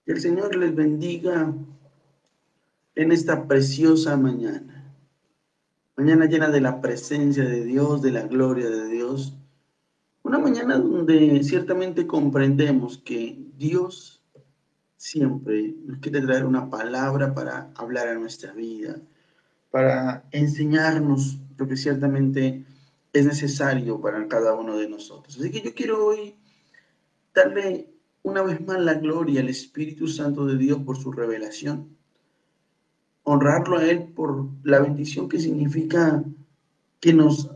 Que el Señor les bendiga en esta preciosa mañana. Mañana llena de la presencia de Dios, de la gloria de Dios. Una mañana donde ciertamente comprendemos que Dios siempre nos quiere traer una palabra para hablar a nuestra vida, para enseñarnos lo que ciertamente es necesario para cada uno de nosotros. Así que yo quiero hoy darle una vez más la gloria al Espíritu Santo de Dios por su revelación, honrarlo a Él por la bendición que significa que nos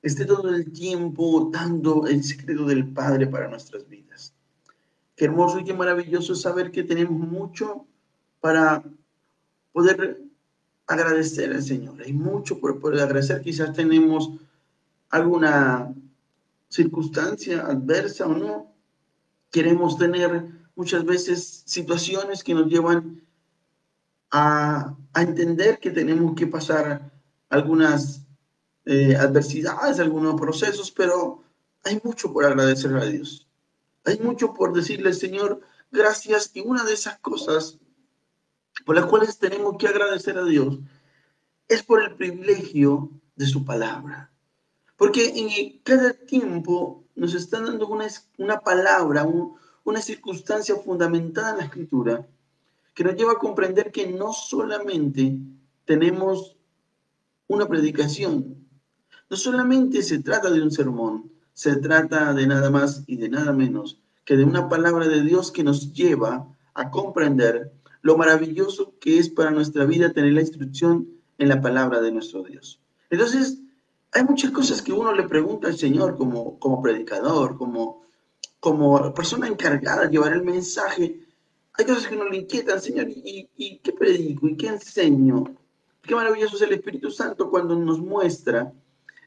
esté todo el tiempo dando el secreto del Padre para nuestras vidas. Qué hermoso y qué maravilloso es saber que tenemos mucho para poder agradecer al Señor. Hay mucho por poder agradecer. Quizás tenemos alguna circunstancia adversa o no. Queremos tener muchas veces situaciones que nos llevan a entender que tenemos que pasar algunas adversidades, algunos procesos, pero hay mucho por agradecer a Dios. Hay mucho por decirle, Señor, gracias. Y una de esas cosas por las cuales tenemos que agradecer a Dios es por el privilegio de su palabra. Porque en cada tiempo nos están dando una palabra, una circunstancia fundamentada en la Escritura que nos lleva a comprender que no solamente tenemos una predicación, no solamente se trata de un sermón, se trata de nada más y de nada menos que de una palabra de Dios que nos lleva a comprender lo maravilloso que es para nuestra vida tener la instrucción en la palabra de nuestro Dios. Entonces, hay muchas cosas que uno le pregunta al Señor como predicador, como persona encargada de llevar el mensaje. Hay cosas que uno le inquietan, Señor, ¿y qué predico? ¿Y qué enseño? Qué maravilloso es el Espíritu Santo cuando nos muestra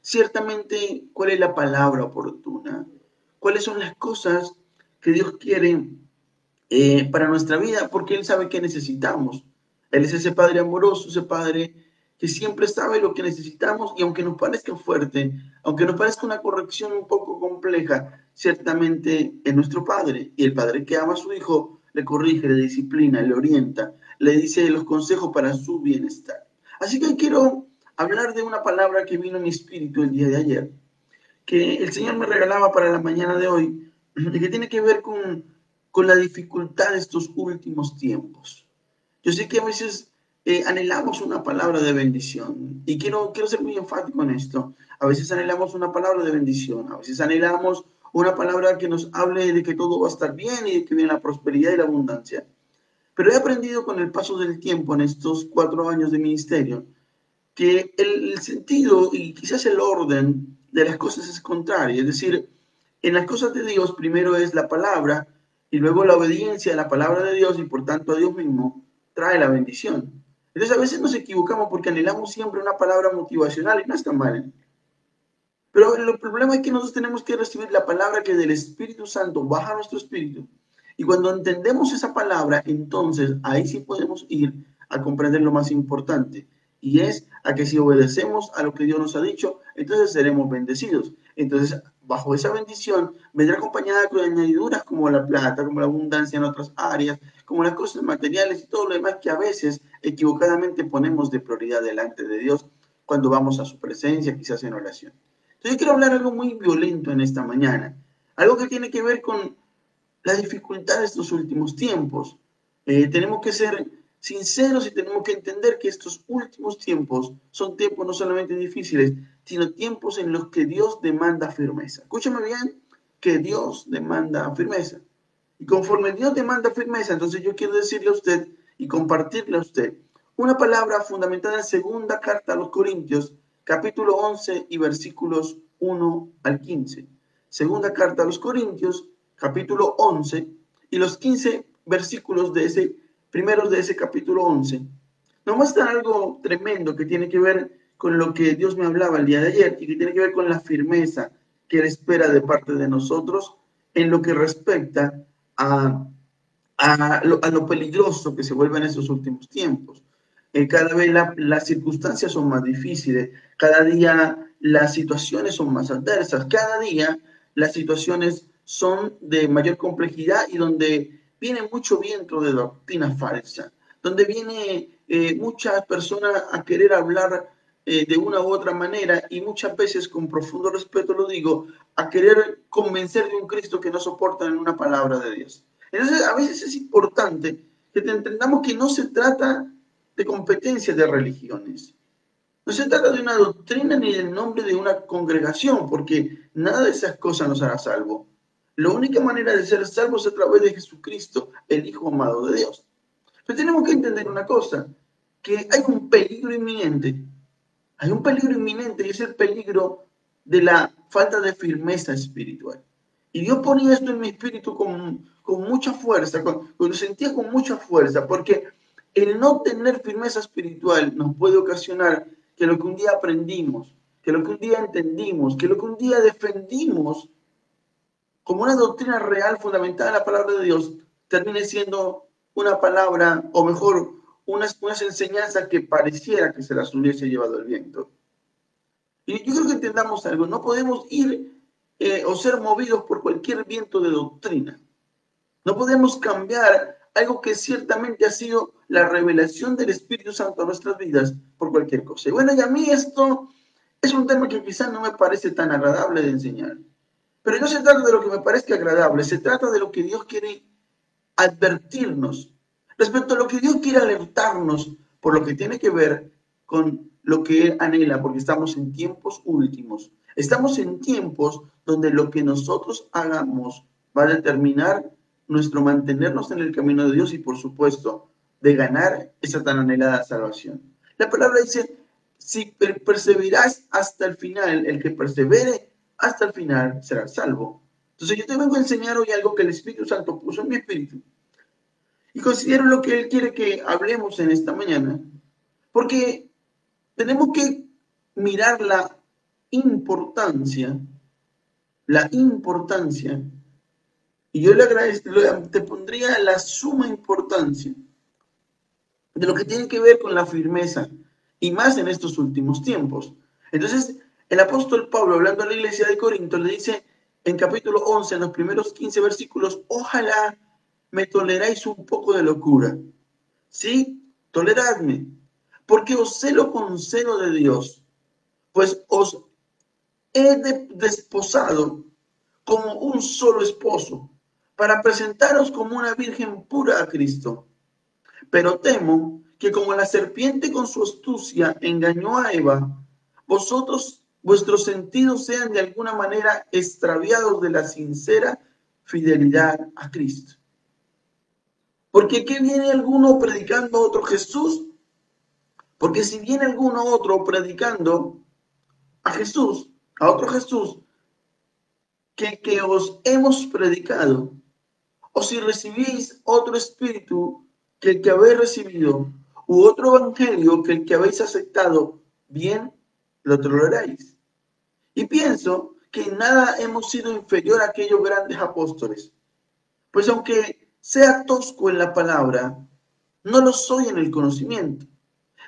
ciertamente cuál es la palabra oportuna, cuáles son las cosas que Dios quiere para nuestra vida, porque Él sabe que necesitamos. Él es ese Padre amoroso, ese Padre que siempre sabe lo que necesitamos y aunque nos parezca fuerte, aunque nos parezca una corrección un poco compleja, ciertamente es nuestro Padre y el Padre que ama a su Hijo le corrige, le disciplina, le orienta, le dice los consejos para su bienestar. Así que hoy quiero hablar de una palabra que vino en mi espíritu el día de ayer, que el Señor me regalaba para la mañana de hoy, y que tiene que ver con la dificultad de estos últimos tiempos. Yo sé que a veces anhelamos una palabra de bendición, y quiero ser muy enfático en esto. A veces anhelamos una palabra de bendición, a veces anhelamos una palabra que nos hable de que todo va a estar bien y de que viene la prosperidad y la abundancia. Pero he aprendido con el paso del tiempo en estos 4 años de ministerio que el sentido y quizás el orden de las cosas es contrario. Es decir, en las cosas de Dios primero es la palabra y luego la obediencia a la palabra de Dios y por tanto a Dios mismo trae la bendición. Entonces a veces nos equivocamos porque anhelamos siempre una palabra motivacional y no está mal. Pero el problema es que nosotros tenemos que recibir la palabra que del Espíritu Santo baja a nuestro espíritu. Y cuando entendemos esa palabra, entonces ahí sí podemos ir a comprender lo más importante. Y es a que si obedecemos a lo que Dios nos ha dicho, entonces seremos bendecidos. Entonces, bajo esa bendición, vendrá acompañada con añadiduras como la plata, como la abundancia en otras áreas, como las cosas materiales y todo lo demás que a veces equivocadamente ponemos de prioridad delante de Dios cuando vamos a su presencia, quizás en oración. Entonces yo quiero hablar algo muy violento en esta mañana, algo que tiene que ver con la dificultad de estos últimos tiempos. Tenemos que ser sinceros y tenemos que entender que estos últimos tiempos son tiempos no solamente difíciles, sino tiempos en los que Dios demanda firmeza. Escúchame bien, que Dios demanda firmeza. Y conforme Dios demanda firmeza, entonces yo quiero decirle a usted y compartirle a usted una palabra fundamentada en segunda carta a los Corintios, capítulo 11 y versículos 1 al 15. Segunda carta a los Corintios, capítulo 11 y los 15 versículos primeros de ese capítulo 11. Nos muestra algo tremendo que tiene que ver con lo que Dios me hablaba el día de ayer y que tiene que ver con la firmeza que Él espera de parte de nosotros en lo que respecta a lo peligroso que se vuelve en estos últimos tiempos. Cada vez las circunstancias son más difíciles, cada día las situaciones son más adversas, cada día las situaciones son de mayor complejidad y donde viene mucho viento de doctrina falsa, donde viene muchas personas a querer hablar de una u otra manera y muchas veces, con profundo respeto lo digo, a querer convencer de un Cristo que no soportan una palabra de Dios. Entonces, a veces es importante que entendamos que no se trata de competencia de religiones. No se trata de una doctrina ni del nombre de una congregación, porque nada de esas cosas nos hará salvo. La única manera de ser salvos es a través de Jesucristo, el Hijo amado de Dios. Pero tenemos que entender una cosa, que hay un peligro inminente. Hay un peligro inminente y es el peligro de la falta de firmeza espiritual. Y Dios ponía esto en mi espíritu con mucha fuerza, lo sentía con mucha fuerza, porque el no tener firmeza espiritual nos puede ocasionar que lo que un día aprendimos, que lo que un día entendimos, que lo que un día defendimos como una doctrina real fundamentada en la palabra de Dios, termine siendo una palabra, o mejor, unas enseñanzas que pareciera que se las hubiese llevado el viento. Y yo creo que entendamos algo, no podemos ir o ser movidos por cualquier viento de doctrina. No podemos cambiar algo que ciertamente ha sido la revelación del Espíritu Santo a nuestras vidas por cualquier cosa. Y bueno, y a mí esto es un tema que quizás no me parece tan agradable de enseñar. Pero no se trata de lo que me parezca agradable, se trata de lo que Dios quiere advertirnos, respecto a lo que Dios quiere alertarnos por lo que tiene que ver con lo que Él anhela, porque estamos en tiempos últimos. Estamos en tiempos donde lo que nosotros hagamos va a determinar nuestro mantenernos en el camino de Dios y, por supuesto, de ganar esa tan anhelada salvación. La palabra dice, si perseverás hasta el final, el que persevere hasta el final será salvo. Entonces yo te vengo a enseñar hoy algo que el Espíritu Santo puso en mi espíritu. Y considero lo que Él quiere que hablemos en esta mañana. Porque tenemos que mirar la importancia, y yo le agradezco, te pondría la suma importancia de lo que tiene que ver con la firmeza, y más en estos últimos tiempos. Entonces, el apóstol Pablo, hablando a la iglesia de Corinto, le dice en capítulo 11, en los primeros 15 versículos, ojalá me toleráis un poco de locura. ¿Sí? Toleradme, porque os celo con celo de Dios, pues os he desposado como un solo esposo, para presentaros como una virgen pura a Cristo. Pero temo que como la serpiente con su astucia engañó a Eva, vuestros sentidos sean de alguna manera extraviados de la sincera fidelidad a Cristo. Porque ¿qué viene alguno predicando a otro Jesús? Porque si viene alguno otro predicando a Jesús, a otro Jesús, que os hemos predicado, o si recibís otro espíritu que el que habéis recibido, u otro evangelio que el que habéis aceptado, bien lo toleraréis. Y pienso que en nada hemos sido inferior a aquellos grandes apóstoles, pues aunque sea tosco en la palabra, no lo soy en el conocimiento.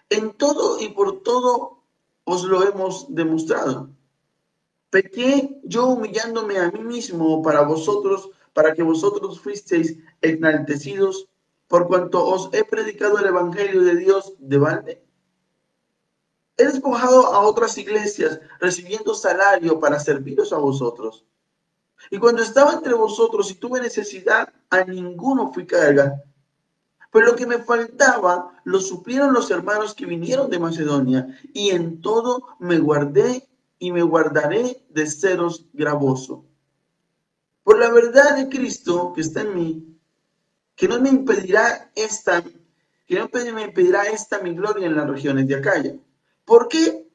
En todo y por todo os lo hemos demostrado. Pequé yo humillándome a mí mismo para vosotros, para que vosotros fuisteis enaltecidos, por cuanto os he predicado el evangelio de Dios de balde. He despojado a otras iglesias, recibiendo salario para serviros a vosotros. Y cuando estaba entre vosotros y tuve necesidad, a ninguno fui carga. Pues lo que me faltaba lo suplieron los hermanos que vinieron de Macedonia, y en todo me guardé y me guardaré de seros gravoso. Por la verdad de Cristo que está en mí, que no me impedirá esta mi gloria en las regiones de Acaya. ¿Por qué?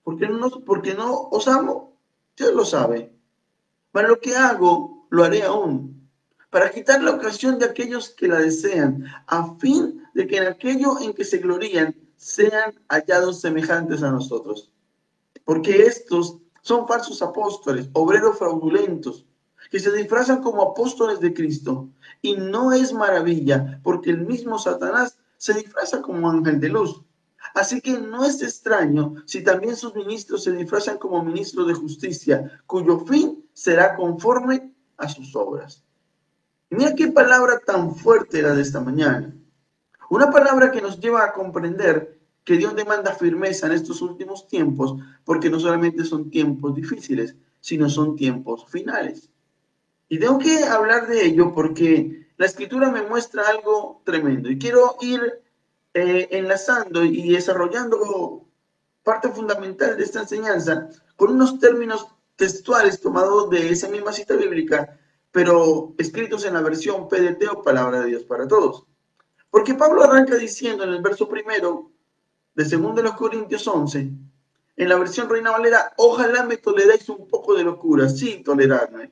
Porque no os amo, Dios lo sabe. Para lo que hago, lo haré aún, para quitar la ocasión de aquellos que la desean, a fin de que en aquello en que se glorían sean hallados semejantes a nosotros. Porque estos son falsos apóstoles, obreros fraudulentos, que se disfrazan como apóstoles de Cristo. Y no es maravilla, porque el mismo Satanás se disfraza como ángel de luz. Así que no es extraño si también sus ministros se disfrazan como ministros de justicia, cuyo fin será conforme a sus obras. Y mira qué palabra tan fuerte era de esta mañana. Una palabra que nos lleva a comprender que Dios demanda firmeza en estos últimos tiempos, porque no solamente son tiempos difíciles, sino son tiempos finales. Y tengo que hablar de ello porque la escritura me muestra algo tremendo. Y quiero ir enlazando y desarrollando parte fundamental de esta enseñanza con unos términos textuales tomados de esa misma cita bíblica, pero escritos en la versión PDT o Palabra de Dios para Todos. Porque Pablo arranca diciendo en el verso primero de 2 Corintios 11, en la versión Reina Valera, ojalá me toleráis un poco de locura. Sí, toleradme.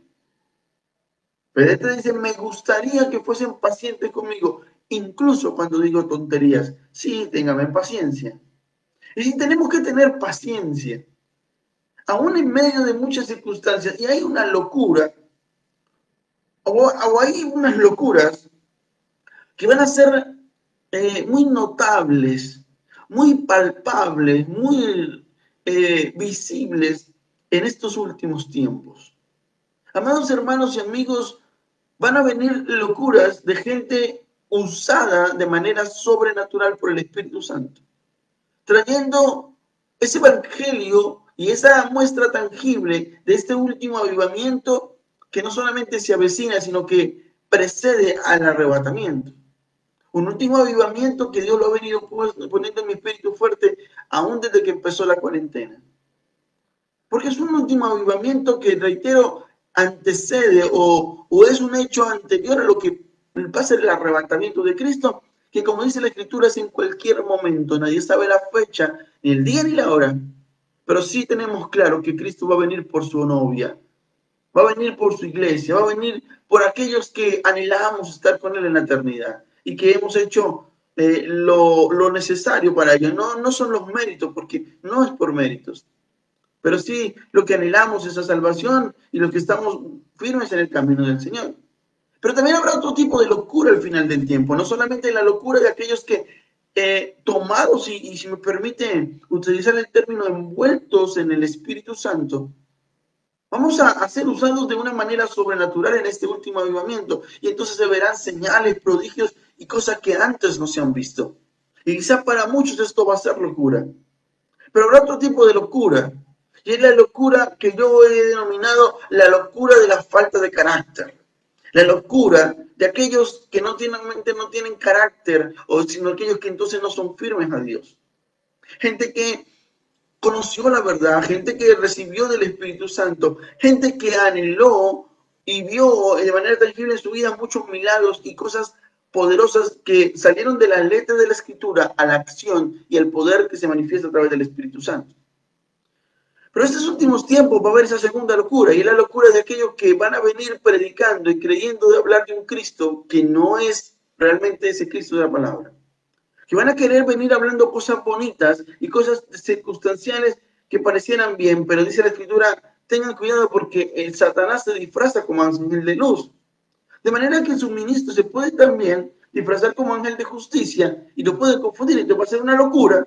PDT dice, me gustaría que fuesen pacientes conmigo, incluso cuando digo tonterías. Sí, téngame paciencia. Y si tenemos que tener paciencia, aún en medio de muchas circunstancias, y hay una locura, o hay unas locuras que van a ser muy notables, muy palpables, muy visibles en estos últimos tiempos. Amados hermanos y amigos, van a venir locuras de gente usada de manera sobrenatural por el Espíritu Santo, trayendo ese evangelio y esa muestra tangible de este último avivamiento que no solamente se avecina, sino que precede al arrebatamiento. Un último avivamiento que Dios lo ha venido poniendo en mi espíritu fuerte aún desde que empezó la cuarentena. Porque es un último avivamiento que, reitero, antecede o es un hecho anterior a lo que pasa el arrebatamiento de Cristo, que como dice la Escritura es en cualquier momento. Nadie sabe la fecha, ni el día ni la hora, pero sí tenemos claro que Cristo va a venir por su novia, va a venir por su iglesia, va a venir por aquellos que anhelamos estar con Él en la eternidad y que hemos hecho lo necesario para ello. No son los méritos, porque no es por méritos, pero sí lo que anhelamos es la salvación y los que estamos firmes en el camino del Señor. Pero también habrá otro tipo de locura al final del tiempo, no solamente la locura de aquellos que tomados y si me permite utilizar el término, envueltos en el Espíritu Santo, vamos a ser usados de una manera sobrenatural en este último avivamiento. Y entonces se verán señales, prodigios y cosas que antes no se han visto. Y quizá para muchos esto va a ser locura. Pero habrá otro tipo de locura. Y es la locura que yo he denominado la locura de la falta de carácter. La locura de aquellos que no tienen carácter, o sino aquellos que entonces no son firmes a Dios. Gente que conoció la verdad, gente que recibió del Espíritu Santo, gente que anheló y vio de manera tangible en su vida muchos milagros y cosas poderosas que salieron de la letra de la Escritura a la acción y al poder que se manifiesta a través del Espíritu Santo. Pero en estos últimos tiempos va a haber esa segunda locura, y es la locura de aquellos que van a venir predicando y creyendo de hablar de un Cristo que no es realmente ese Cristo de la palabra. Que van a querer venir hablando cosas bonitas y cosas circunstanciales que parecieran bien, pero dice la Escritura, tengan cuidado porque el Satanás se disfraza como ángel de luz. De manera que su ministro se puede también disfrazar como ángel de justicia y lo puede confundir. Entonces va a ser una locura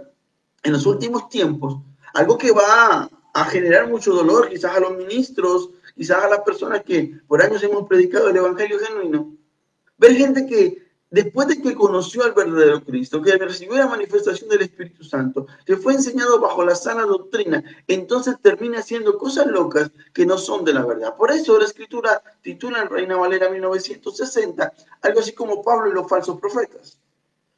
en los últimos tiempos, algo que va a generar mucho dolor, quizás a los ministros, quizás a las personas que por años hemos predicado el evangelio genuino. Ver gente que después de que conoció al verdadero Cristo, que recibió la manifestación del Espíritu Santo, que fue enseñado bajo la sana doctrina, entonces termina haciendo cosas locas que no son de la verdad. Por eso la Escritura titula en Reina Valera 1960 algo así como Pablo y los falsos profetas.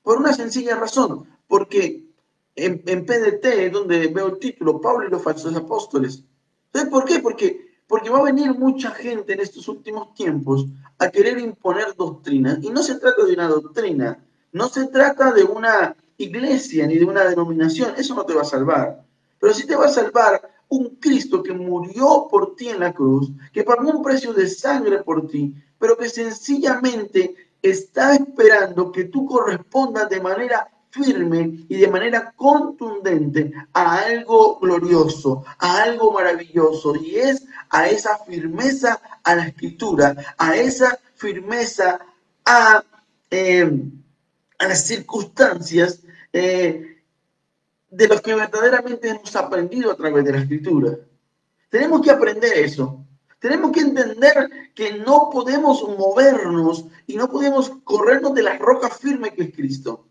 Por una sencilla razón, porque en PDT es donde veo el título, Pablo y los falsos apóstoles. ¿Sabes por qué? Porque va a venir mucha gente en estos últimos tiempos a querer imponer doctrinas. Y no se trata de una doctrina, no se trata de una iglesia ni de una denominación. Eso no te va a salvar. Pero sí te va a salvar un Cristo que murió por ti en la cruz, que pagó un precio de sangre por ti, pero que sencillamente está esperando que tú correspondas de manera firme y de manera contundente a algo glorioso, a algo maravilloso, y es a esa firmeza a la Escritura, a esa firmeza a las circunstancias de los que verdaderamente hemos aprendido a través de la Escritura. Tenemos que aprender eso. Tenemos que entender que no podemos movernos y no podemos corrernos de la roca firme que es Cristo.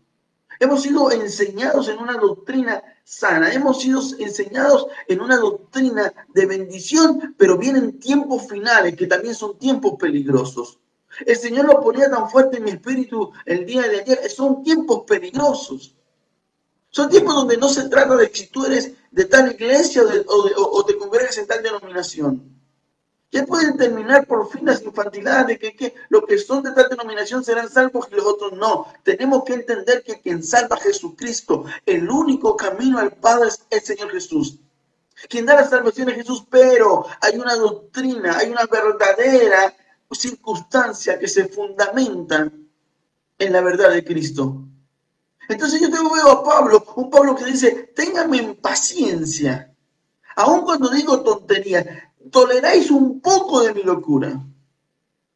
Hemos sido enseñados en una doctrina sana, hemos sido enseñados en una doctrina de bendición, pero vienen tiempos finales que también son tiempos peligrosos. El Señor lo ponía tan fuerte en mi espíritu el día de ayer, son tiempos peligrosos. Son tiempos donde no se trata de si tú eres de tal iglesia o te congregas en tal denominación. Ya pueden terminar por fin las infantilidades de que los que son de tal denominación serán salvos y los otros no. Tenemos que entender que quien salva a Jesucristo, el único camino al Padre es el Señor Jesús. Quien da la salvación es Jesús, pero hay una doctrina, hay una verdadera circunstancia que se fundamenta en la verdad de Cristo. Entonces yo veo a Pablo, un Pablo que dice, ténganme paciencia, aun cuando digo tontería. Toleráis un poco de mi locura.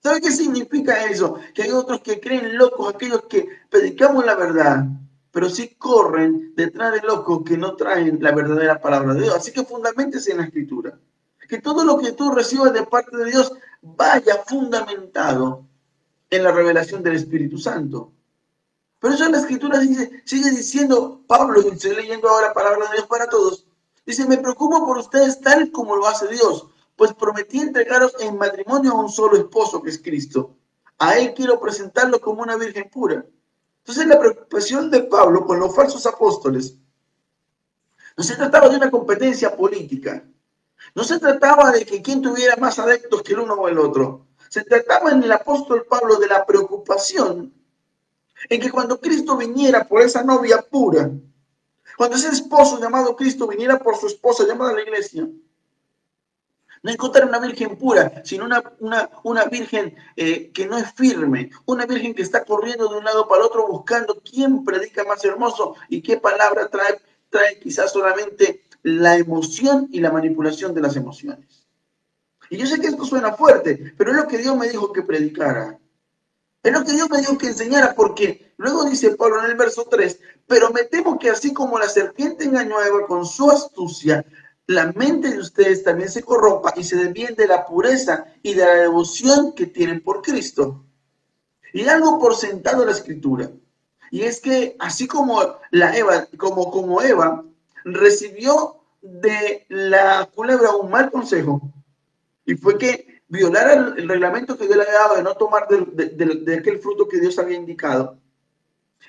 ¿Sabe qué significa eso? Que hay otros que creen locos, aquellos que predicamos la verdad, pero sí corren detrás de locos que no traen la verdadera palabra de Dios. Así que fundamentese en la Escritura. Que todo lo que tú recibas de parte de Dios vaya fundamentado en la revelación del Espíritu Santo. Pero eso en la Escritura sigue diciendo Pablo, y estoy leyendo ahora palabra de Dios para todos. Dice, me preocupo por ustedes tal como lo hace Dios, pues prometí entregaros en matrimonio a un solo esposo, que es Cristo. A él quiero presentarlo como una virgen pura. Entonces la preocupación de Pablo con los falsos apóstoles no se trataba de una competencia política. No se trataba de que quien tuviera más adeptos que el uno o el otro. Se trataba en el apóstol Pablo de la preocupación en que cuando Cristo viniera por esa novia pura, cuando ese esposo llamado Cristo viniera por su esposa llamada la iglesia, no encontrar una virgen pura, sino una virgen que no es firme, una virgen que está corriendo de un lado para el otro buscando quién predica más hermoso y qué palabra trae quizás solamente la emoción y la manipulación de las emociones. Y yo sé que esto suena fuerte, pero es lo que Dios me dijo que predicara. Es lo que Dios me dijo que enseñara, porque luego dice Pablo en el verso 3, pero me temo que así como la serpiente engañó a Eva con su astucia, la mente de ustedes también se corrompa y se desvíen de la pureza y de la devoción que tienen por Cristo. Y algo por sentado en la Escritura, y es que así como como Eva recibió de la culebra un mal consejo, y fue que violara el reglamento que Dios le había dado de no tomar de aquel fruto que Dios había indicado.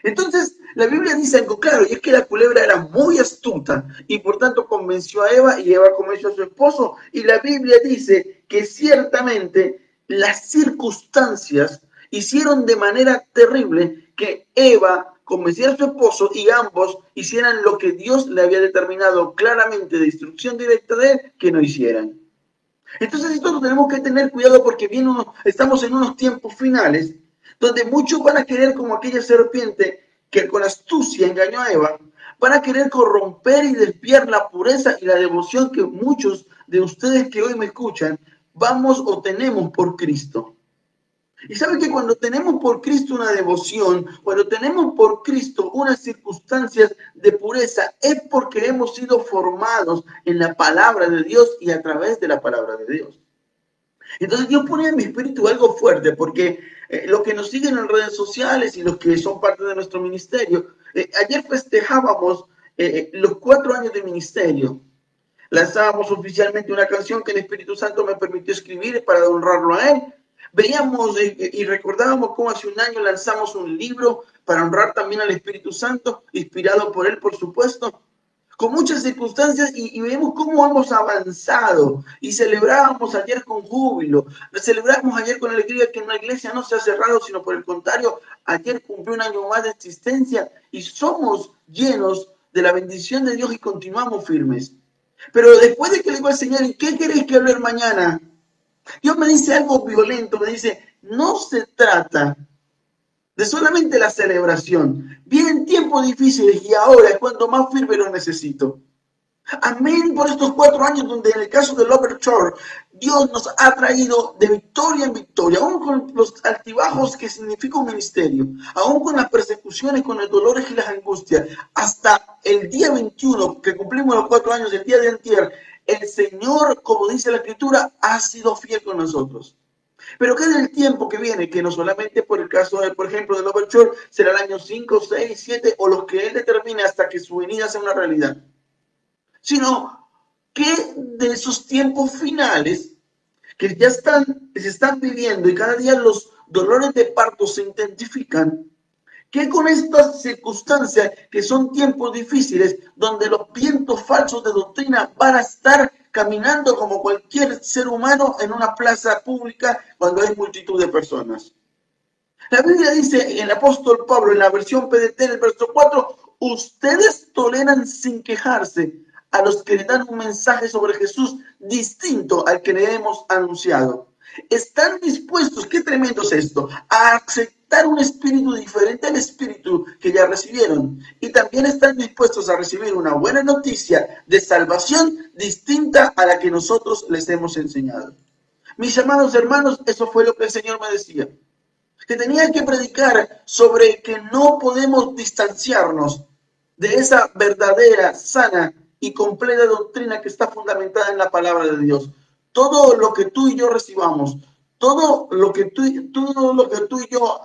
Entonces, la Biblia dice algo claro, y es que la culebra era muy astuta, y por tanto convenció a Eva, y Eva convenció a su esposo, y la Biblia dice que ciertamente las circunstancias hicieron de manera terrible que Eva convenciera a su esposo y ambos hicieran lo que Dios le había determinado claramente de instrucción directa de él que no hicieran. Entonces esto tenemos que tener cuidado porque estamos en unos tiempos finales donde muchos van a querer, como aquella serpiente que con astucia engañó a Eva, van a querer corromper y desviar la pureza y la devoción que muchos de ustedes que hoy me escuchan vamos o tenemos por Cristo. Y saben que cuando tenemos por Cristo una devoción, cuando tenemos por Cristo unas circunstancias de pureza, es porque hemos sido formados en la palabra de Dios y a través de la palabra de Dios. Entonces Dios pone en mi espíritu algo fuerte, porque los que nos siguen en redes sociales y los que son parte de nuestro ministerio, ayer festejábamos los 4 años de ministerio. Lanzábamos oficialmente una canción que el Espíritu Santo me permitió escribir para honrarlo a Él. Veíamos y recordábamos cómo hace un año lanzamos un libro para honrar también al Espíritu Santo, inspirado por Él, por supuesto, con muchas circunstancias, y vemos cómo hemos avanzado, y celebrábamos ayer con júbilo, celebramos ayer con alegría que una iglesia no se ha cerrado, sino por el contrario, ayer cumplió un año más de existencia, y somos llenos de la bendición de Dios y continuamos firmes. Pero después de que le digo al Señor, ¿y qué queréis que hable mañana? Dios me dice algo violento, me dice, no se trata de solamente la celebración. Vienen tiempos difíciles y ahora es cuando más firme lo necesito. Amén por estos 4 años donde en el caso del Overture, Dios nos ha traído de victoria en victoria, aún con los altibajos que significa un ministerio, aún con las persecuciones, con los dolores y las angustias, hasta el día 21 que cumplimos los 4 años, el día de antier, el Señor, como dice la Escritura, ha sido fiel con nosotros. Pero ¿qué es el tiempo que viene? Que no solamente por el caso, por ejemplo, del Overture, será el año 5, 6, 7 o los que Él determine hasta que su venida sea una realidad. Sino que de esos tiempos finales que ya se están viviendo y cada día los dolores de parto se intensifican, que con estas circunstancias que son tiempos difíciles, donde los vientos falsos de doctrina van a estar caminando como cualquier ser humano en una plaza pública cuando hay multitud de personas. La Biblia dice, el apóstol Pablo, en la versión PDT, en el verso 4, ustedes toleran sin quejarse a los que le dan un mensaje sobre Jesús distinto al que le hemos anunciado. Están dispuestos, qué tremendo es esto, a aceptar un espíritu diferente al espíritu que ya recibieron. Y también están dispuestos a recibir una buena noticia de salvación distinta a la que nosotros les hemos enseñado. Mis amados hermanos, eso fue lo que el Señor me decía. Que tenía que predicar sobre que no podemos distanciarnos de esa verdadera, sana y completa doctrina que está fundamentada en la palabra de Dios. Todo lo que tú y yo recibamos, todo lo que tú y yo,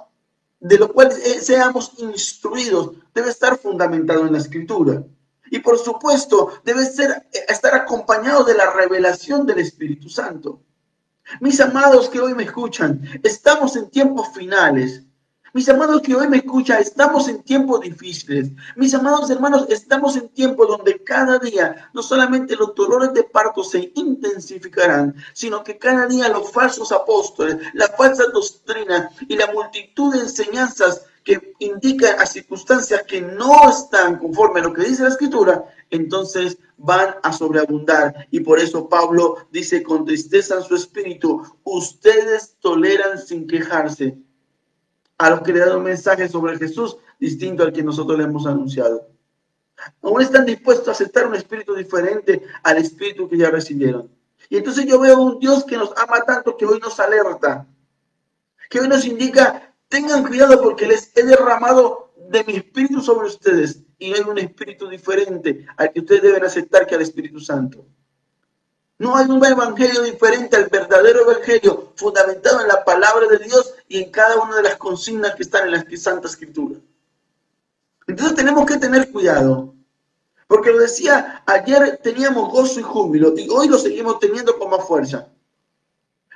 de lo cual seamos instruidos, debe estar fundamentado en la Escritura. Y por supuesto, debe estar acompañado de la revelación del Espíritu Santo. Mis amados que hoy me escuchan, estamos en tiempos finales. Mis amados que hoy me escuchan, estamos en tiempos difíciles. Mis amados hermanos, estamos en tiempos donde cada día no solamente los dolores de parto se intensificarán, sino que cada día los falsos apóstoles, la falsa doctrina y la multitud de enseñanzas que indican a circunstancias que no están conforme a lo que dice la Escritura, entonces van a sobreabundar. Y por eso Pablo dice con tristeza en su espíritu, ustedes toleran sin quejarse a los que le dan un mensaje sobre Jesús distinto al que nosotros le hemos anunciado. Aún están dispuestos a aceptar un espíritu diferente al espíritu que ya recibieron. Y entonces yo veo un Dios que nos ama tanto que hoy nos alerta, que hoy nos indica, tengan cuidado porque les he derramado de mi espíritu sobre ustedes y hay un espíritu diferente al que ustedes deben aceptar que al Espíritu Santo. No hay un evangelio diferente al verdadero evangelio fundamentado en la palabra de Dios y en cada una de las consignas que están en la Santa Escritura. Entonces tenemos que tener cuidado. Porque lo decía, ayer teníamos gozo y júbilo y hoy lo seguimos teniendo con más fuerza.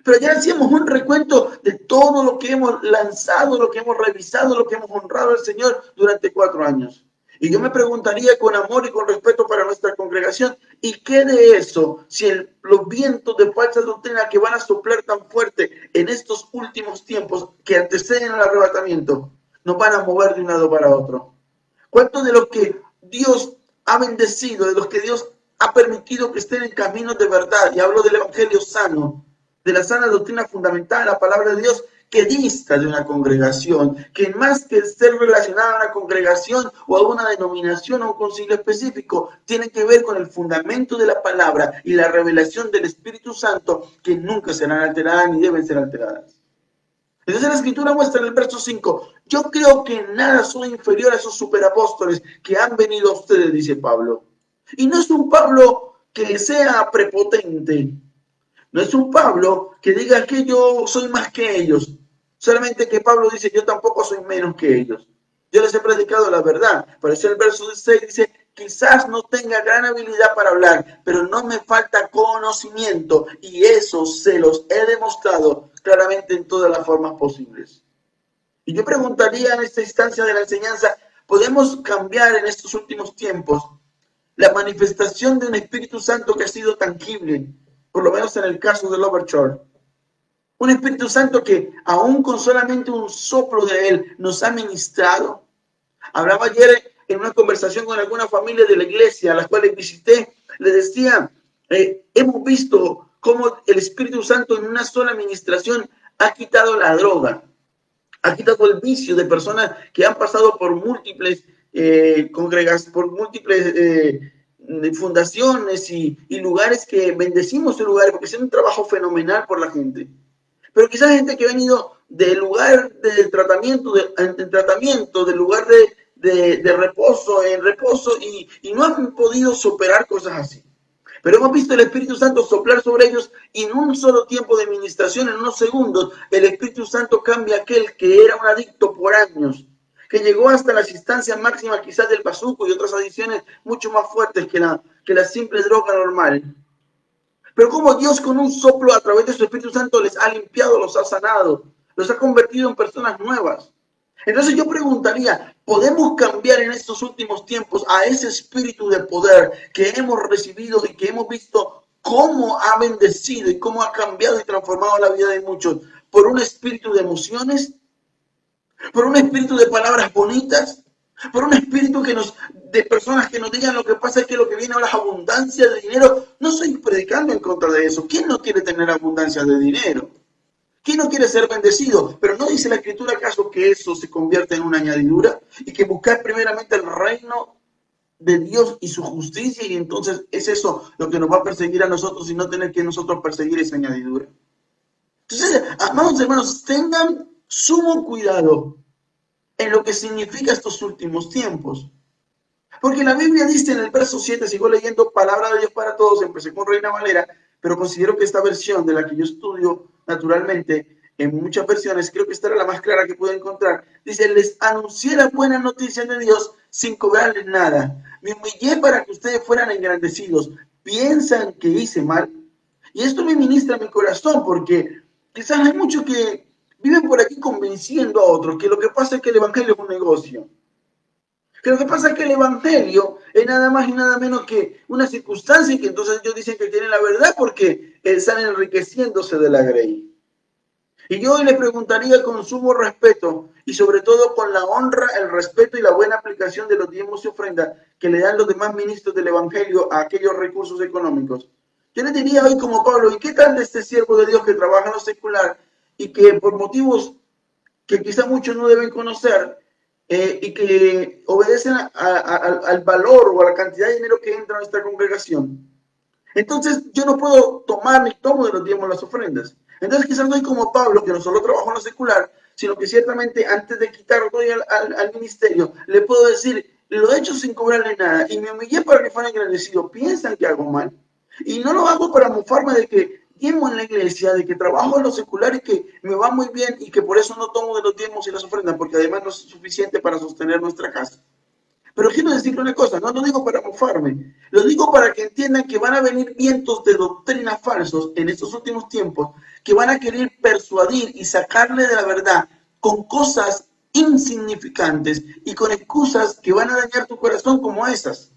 Pero ayer hacíamos un recuento de todo lo que hemos lanzado, lo que hemos revisado, lo que hemos honrado al Señor durante 4 años. Y yo me preguntaría con amor y con respeto para nuestra congregación, ¿y qué de eso si los vientos de falsa doctrina que van a soplar tan fuerte en estos últimos tiempos que anteceden al arrebatamiento nos van a mover de un lado para otro? ¿Cuánto de lo que Dios ha bendecido, de los que Dios ha permitido que estén en caminos de verdad, y hablo del evangelio sano, de la sana doctrina fundamental, la palabra de Dios, que dista de una congregación, que más que ser relacionada a una congregación o a una denominación o un concilio específico, tiene que ver con el fundamento de la palabra y la revelación del Espíritu Santo, que nunca serán alteradas ni deben ser alteradas? Entonces la Escritura muestra en el verso 5, yo creo que en nada soy inferior a esos superapóstoles que han venido a ustedes, dice Pablo. Y no es un Pablo que sea prepotente, no es un Pablo que diga que yo soy más que ellos. Solamente que Pablo dice, yo tampoco soy menos que ellos. Yo les he predicado la verdad. Por eso el verso 6 dice, quizás no tenga gran habilidad para hablar, pero no me falta conocimiento. Y eso se los he demostrado claramente en todas las formas posibles. Y yo preguntaría en esta instancia de la enseñanza, ¿podemos cambiar en estos últimos tiempos la manifestación de un Espíritu Santo que ha sido tangible? Por lo menos en el caso del Overture. Un Espíritu Santo que aún con solamente un soplo de Él nos ha ministrado. Hablaba ayer en una conversación con alguna familia de la iglesia a las cuales visité, les decía, hemos visto cómo el Espíritu Santo en una sola administración ha quitado la droga, ha quitado el vicio de personas que han pasado por múltiples congregaciones, por múltiples fundaciones y lugares que bendecimos esos lugares porque hacen un trabajo fenomenal por la gente. Pero quizás gente que ha venido del lugar del tratamiento, del lugar de reposo en reposo y no han podido superar cosas así. Pero hemos visto el Espíritu Santo soplar sobre ellos y en un solo tiempo de ministración, en unos segundos, el Espíritu Santo cambia a aquel que era un adicto por años, que llegó hasta las instancias máximas quizás del bazuco y otras adicciones mucho más fuertes que la simple droga normal. Pero como Dios con un soplo a través de su Espíritu Santo les ha limpiado, los ha sanado, los ha convertido en personas nuevas. Entonces yo preguntaría, ¿podemos cambiar en estos últimos tiempos a ese espíritu de poder que hemos recibido y que hemos visto cómo ha bendecido y cómo ha cambiado y transformado la vida de muchos por un espíritu de emociones, por un espíritu de palabras bonitas, por un espíritu de personas que nos digan lo que pasa es que lo que viene ahora es abundancia de dinero? No estoy predicando en contra de eso. ¿Quién no quiere tener abundancia de dinero? ¿Quién no quiere ser bendecido? Pero ¿no dice la Escritura acaso que eso se convierte en una añadidura? Y que buscar primeramente el reino de Dios y su justicia, y entonces es eso lo que nos va a perseguir a nosotros y no tener que nosotros perseguir esa añadidura. Entonces, amados hermanos, tengan sumo cuidado en lo que significa estos últimos tiempos. Porque la Biblia dice en el verso 7, sigo leyendo, palabra de Dios para todos, empecé con Reina Valera, pero considero que esta versión de la que yo estudio naturalmente en muchas versiones, creo que esta era la más clara que pude encontrar. Dice, les anuncié la buena noticia de Dios sin cobrarles nada. Me humillé para que ustedes fueran engrandecidos. ¿Piensan que hice mal? Y esto me ministra mi corazón porque quizás hay muchos que viven por aquí convenciendo a otros que lo que pasa es que el evangelio es un negocio. Que lo que pasa es que el evangelio es nada más y nada menos que una circunstancia y que entonces ellos dicen que tienen la verdad porque están enriqueciéndose de la grey. Y yo hoy les preguntaría con sumo respeto y sobre todo con la honra, el respeto y la buena aplicación de los diezmos y ofrendas que le dan los demás ministros del evangelio a aquellos recursos económicos. Yo les diría hoy como Pablo, ¿y qué tal de este siervo de Dios que trabaja en lo secular y que por motivos que quizá muchos no deben conocer, y que obedecen al valor o a la cantidad de dinero que entra a nuestra congregación? Entonces yo no puedo tomar ni tomo de los diezmos las ofrendas. Entonces quizás no hay como Pablo, que no solo trabaja en lo secular, sino que ciertamente antes de quitar todo al ministerio, le puedo decir, lo he hecho sin cobrarle nada y me humillé para que fueran agradecidos. ¿Piensan que hago mal? Y no lo hago para mofarme de que diezmo en la iglesia, de que trabajo en lo secular y que me va muy bien y que por eso no tomo de los diezmos y las ofrendas, porque además no es suficiente para sostener nuestra casa. Pero quiero decirle una cosa, no lo digo para mofarme, lo digo para que entiendan que van a venir vientos de doctrina falsos en estos últimos tiempos, que van a querer persuadir y sacarle de la verdad con cosas insignificantes y con excusas que van a dañar tu corazón como esas.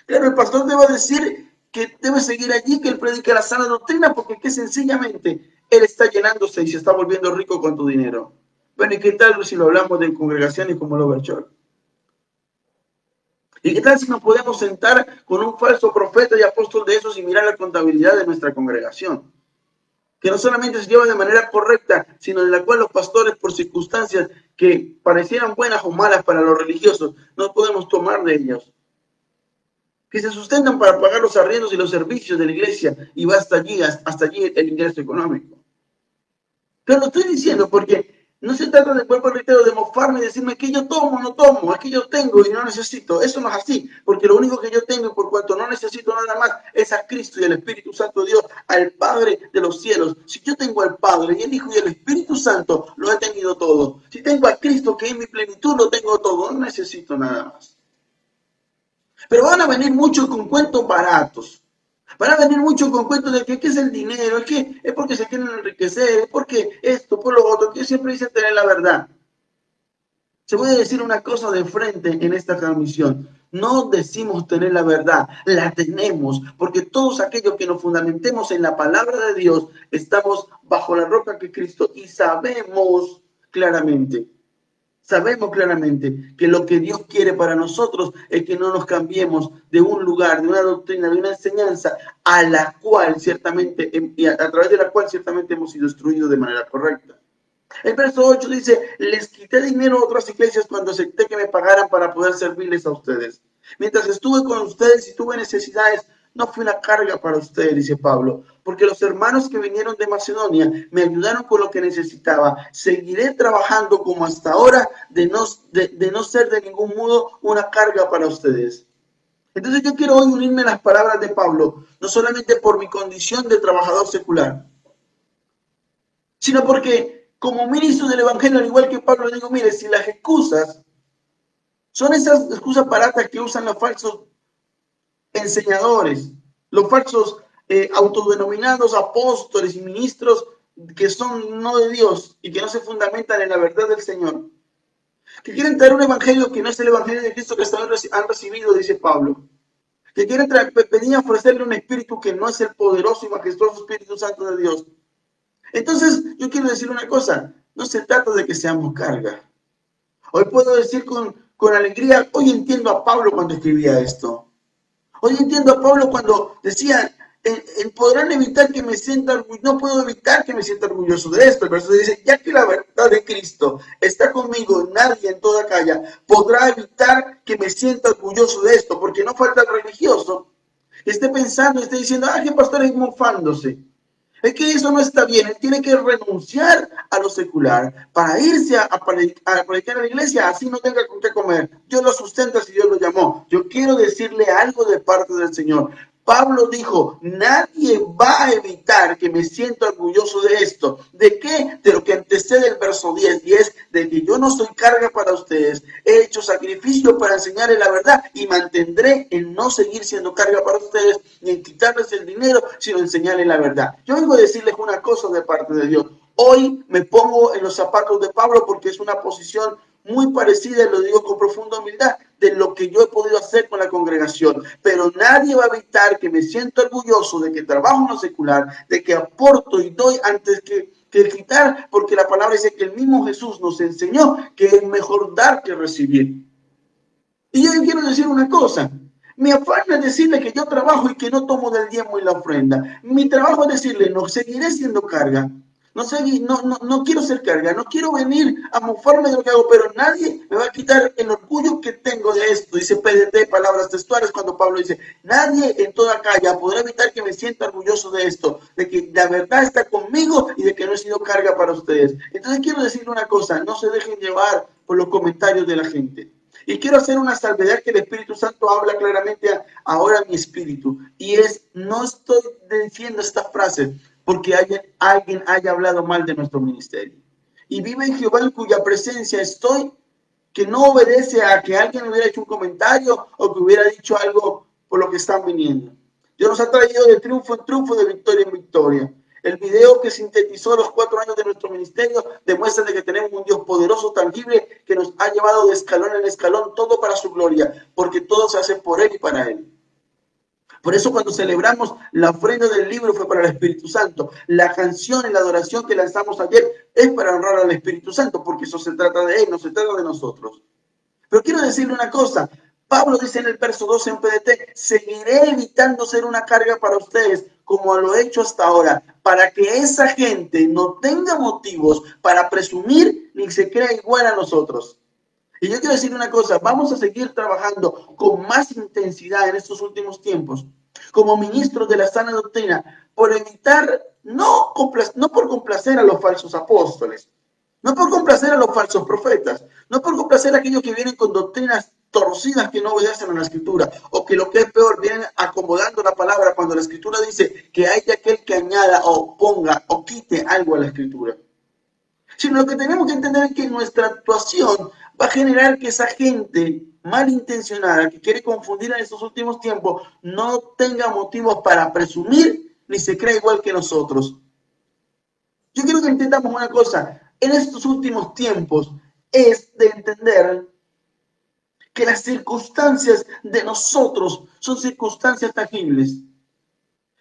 Claro, el pastor te va a decir que debe seguir allí, que él predica la sana doctrina, porque que sencillamente él está llenándose y se está volviendo rico con tu dinero. Bueno, ¿y qué tal si lo hablamos de congregaciones como el Overchurch? ¿Y qué tal si nos podemos sentar con un falso profeta y apóstol de esos y mirar la contabilidad de nuestra congregación? Que no solamente se lleva de manera correcta, sino de la cual los pastores, por circunstancias que parecieran buenas o malas para los religiosos, no podemos tomar de ellos. Que se sustentan para pagar los arriendos y los servicios de la iglesia y va hasta allí el ingreso económico. Pero lo estoy diciendo porque no se trata de, vuelvo al reitero, de mofarme y decirme que yo tomo, no tomo, es que yo tengo y no necesito. Eso no es así, porque lo único que yo tengo y por cuanto no necesito nada más es a Cristo y al Espíritu Santo de Dios, al Padre de los cielos. Si yo tengo al Padre y el Hijo y el Espíritu Santo, lo he tenido todo. Si tengo a Cristo, que es mi plenitud, lo tengo todo, no necesito nada más. Pero van a venir muchos con cuentos baratos. Van a venir muchos con cuentos de que ¿qué es el dinero? Es porque se quieren enriquecer, es porque esto, por lo otro, que siempre dicen tener la verdad. Se puede decir una cosa de frente en esta transmisión. No decimos tener la verdad, la tenemos, porque todos aquellos que nos fundamentemos en la palabra de Dios, estamos bajo la roca que es Cristo y sabemos claramente que lo que Dios quiere para nosotros es que no nos cambiemos de un lugar, de una doctrina, de una enseñanza a la cual ciertamente, y a través de la cual ciertamente hemos sido instruidos de manera correcta. El verso 8 dice, les quité dinero a otras iglesias cuando acepté que me pagaran para poder servirles a ustedes. Mientras estuve con ustedes y tuve necesidades, no fui una carga para ustedes, dice Pablo, porque los hermanos que vinieron de Macedonia me ayudaron con lo que necesitaba. Seguiré trabajando como hasta ahora de no ser de ningún modo una carga para ustedes. Entonces yo quiero hoy unirme a las palabras de Pablo, no solamente por mi condición de trabajador secular, sino porque como ministro del Evangelio, al igual que Pablo, digo, mire, si las excusas son esas excusas baratas que usan los falsos enseñadores, los falsos autodenominados apóstoles y ministros que son no de Dios y que no se fundamentan en la verdad del Señor, que quieren traer un evangelio que no es el evangelio de Cristo que han recibido, dice Pablo, que quieren venir a ofrecerle un espíritu que no es el poderoso y majestuoso Espíritu Santo de Dios. Entonces, yo quiero decir una cosa, no se trata de que seamos carga. Hoy puedo decir con alegría, hoy entiendo a Pablo cuando escribía esto. Hoy entiendo a Pablo cuando decía, podrán evitar que me sienta orgulloso, no puedo evitar que me sienta orgulloso de esto. El verso dice, ya que la verdad de Cristo está conmigo, nadie en toda calle podrá evitar que me sienta orgulloso de esto, porque no falta el religioso que esté pensando y esté diciendo, que pastor es mofándose. Es que eso no está bien, él tiene que renunciar a lo secular para irse a predicar a la iglesia, así no tenga con qué comer. Dios lo sustenta si Dios lo llamó. Yo quiero decirle algo de parte del Señor. Pablo dijo, nadie va a evitar que me sienta orgulloso de esto. ¿De qué? De lo que antecede el verso 10, y es de que yo no soy carga para ustedes. He hecho sacrificio para enseñarles la verdad y mantendré en no seguir siendo carga para ustedes ni en quitarles el dinero, sino enseñarles la verdad. Yo vengo a decirles una cosa de parte de Dios. Hoy me pongo en los zapatos de Pablo porque es una posición muy parecida, y lo digo con profunda humildad, de lo que yo he podido hacer con la congregación. Pero nadie va a evitar que me sienta orgulloso de que trabajo en lo secular, de que aporto y doy antes que quitar, porque la palabra dice que el mismo Jesús nos enseñó que es mejor dar que recibir. Y yo quiero decir una cosa. Mi afán no es decirle que yo trabajo y que no tomo del diezmo y la ofrenda. Mi trabajo es decirle, no seguiré siendo carga. No quiero ser carga, no quiero venir a mofarme de lo que hago, pero nadie me va a quitar el orgullo que tengo de esto. Dice PDT, palabras textuales, cuando Pablo dice, nadie en toda calle podrá evitar que me sienta orgulloso de esto, de que la verdad está conmigo y de que no he sido carga para ustedes. Entonces quiero decirle una cosa, no se dejen llevar por los comentarios de la gente. Y quiero hacer una salvedad que el Espíritu Santo habla claramente ahora a mi espíritu. Y es, no estoy diciendo esta frase porque alguien haya hablado mal de nuestro ministerio. Y vive en Jehová en cuya presencia estoy, que no obedece a que alguien hubiera hecho un comentario o que hubiera dicho algo por lo que están viniendo. Dios nos ha traído de triunfo en triunfo, de victoria en victoria. El video que sintetizó los 4 años de nuestro ministerio demuestra de que tenemos un Dios poderoso, tangible, que nos ha llevado de escalón en escalón, todo para su gloria, porque todo se hace por Él y para Él. Por eso cuando celebramos la ofrenda del libro fue para el Espíritu Santo. La canción y la adoración que lanzamos ayer es para honrar al Espíritu Santo, porque eso se trata de Él, no se trata de nosotros. Pero quiero decirle una cosa. Pablo dice en el verso 12 en PDT, seguiré evitando ser una carga para ustedes como lo he hecho hasta ahora, para que esa gente no tenga motivos para presumir ni se crea igual a nosotros. Y yo quiero decir una cosa, vamos a seguir trabajando con más intensidad en estos últimos tiempos, como ministros de la sana doctrina, por evitar, no por complacer a los falsos apóstoles, no por complacer a los falsos profetas, no por complacer a aquellos que vienen con doctrinas torcidas que no obedecen a la Escritura, o que lo que es peor, vienen acomodando la palabra cuando la Escritura dice que hay aquel que añada o ponga o quite algo a la Escritura. Sino lo que tenemos que entender es que nuestra actuación va a generar que esa gente malintencionada que quiere confundir en estos últimos tiempos no tenga motivos para presumir ni se crea igual que nosotros. Yo quiero que entendamos una cosa, en estos últimos tiempos es de entender que las circunstancias de nosotros son circunstancias tangibles.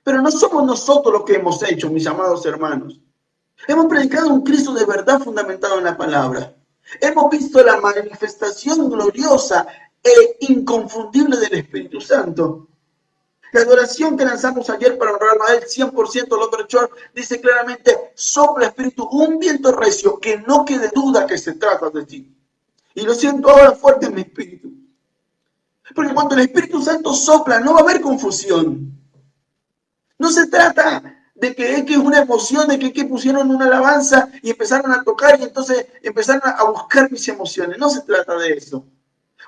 Pero no somos nosotros los que hemos hecho, mis amados hermanos. Hemos predicado un Cristo de verdad fundamentado en la palabra. Hemos visto la manifestación gloriosa e inconfundible del Espíritu Santo. La adoración que lanzamos ayer para honrar a Él, 100% López Church, dice claramente, sopla Espíritu, un viento recio, que no quede duda que se trata de ti. Y lo siento ahora fuerte en mi espíritu. Porque cuando el Espíritu Santo sopla, no va a haber confusión. No se trata de que es una emoción, de que pusieron una alabanza y empezaron a tocar y entonces empezaron a buscar mis emociones. No se trata de eso.